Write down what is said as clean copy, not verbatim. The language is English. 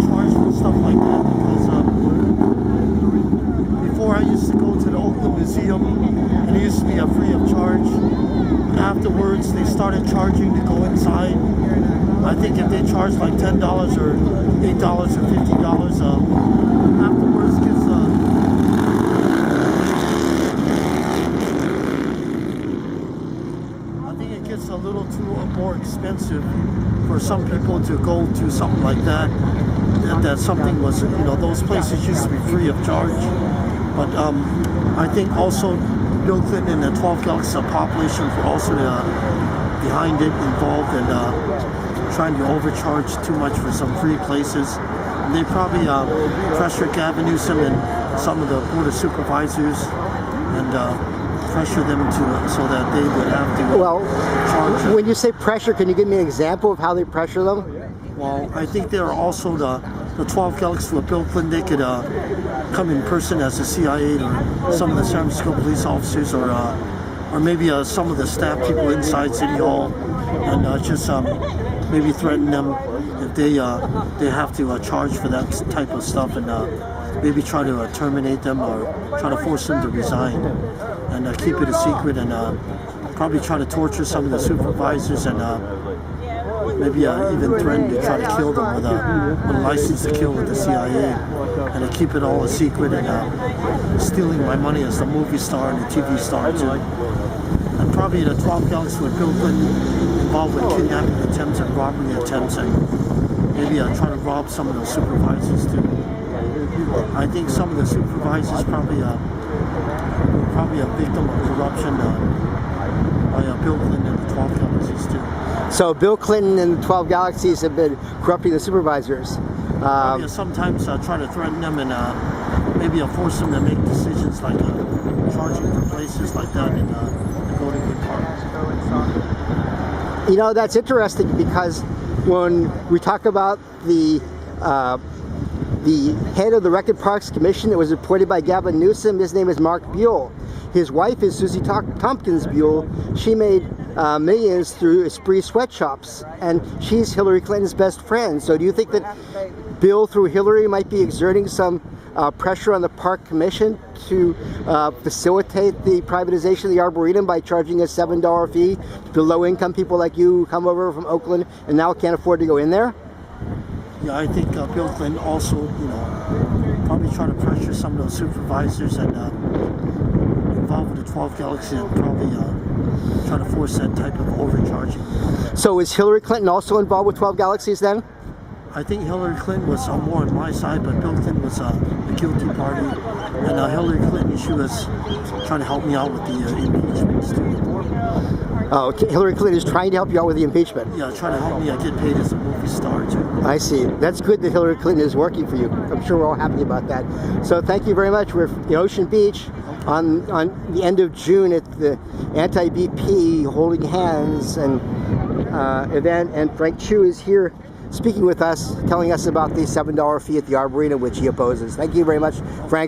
charge for stuff like that because before I used to go to the Oakland Museum and it used to be a free of charge. Afterwards, they started charging to go inside. I think if they charge like $10 or $8 or $50, afterwards gets I think it gets a little too more expensive for some people to go to something like that. That something was, those places used to be free of charge. But I think also Bill Clinton and the 12 Galaxy population were also behind it, involved in trying to overcharge too much for some free places. And they probably pressured Gavin Newsom and some of the Board of Supervisors and pressure them to so that they would have to charge. When you say pressure, can you give me an example of how they pressure them? Well, I think there are also the 12 Galaxy with Bill Clinton. They could come in person as the CIA or some of the San Francisco police officers or maybe some of the staff people inside City Hall and just maybe threaten them if they have to charge for that type of stuff and maybe try to terminate them or try to force them to resign and keep it a secret and probably try to torture some of the supervisors and maybe even threaten to try to kill them with a license to kill with the CIA and to keep it all a secret and stealing my money as the movie star and the TV star too. And probably the 12 Galaxy with Bill Clinton involved with kidnapping attempts and robbery attempts and maybe try to rob some of the supervisors too. I think some of the supervisors probably a victim of corruption by Bill Clinton and the 12 Galaxies too. So Bill Clinton and the 12 Galaxies have been corrupting the supervisors. Sometimes try to threaten them and maybe force them to make decisions like charging for places like that and go to good parks. That's interesting because when we talk about the head of the Recreation Parks Commission that was appointed by Gavin Newsom, his name is Mark Buell. His wife is Susie Tompkins Buell. She made millions through Esprit sweatshops, and she's Hillary Clinton's best friend. So do you think that Bill, through Hillary, might be exerting some pressure on the Park Commission to facilitate the privatization of the Arboretum by charging a $7 fee to low-income people like you who come over from Oakland and now can't afford to go in there? Yeah, I think Bill Clinton also, probably try to pressure some of those supervisors and involved with the 12 Galaxy and probably try to force that type of overcharging. So is Hillary Clinton also involved with 12 Galaxies then? I think Hillary Clinton was more on my side, but Bill Clinton was the guilty party. And Hillary Clinton, she was trying to help me out with the impeachments too. Oh, Hillary Clinton is trying to help you out with the impeachment? Yeah, trying to help me get paid as a movie star too. I see. That's good that Hillary Clinton is working for you. I'm sure we're all happy about that. So thank you very much. We're in Ocean Beach on the end of June at the anti-BP holding hands and event, and Frank Chu is here speaking with us, telling us about the $7 fee at the Arboretum, which he opposes. Thank you very much, Frank.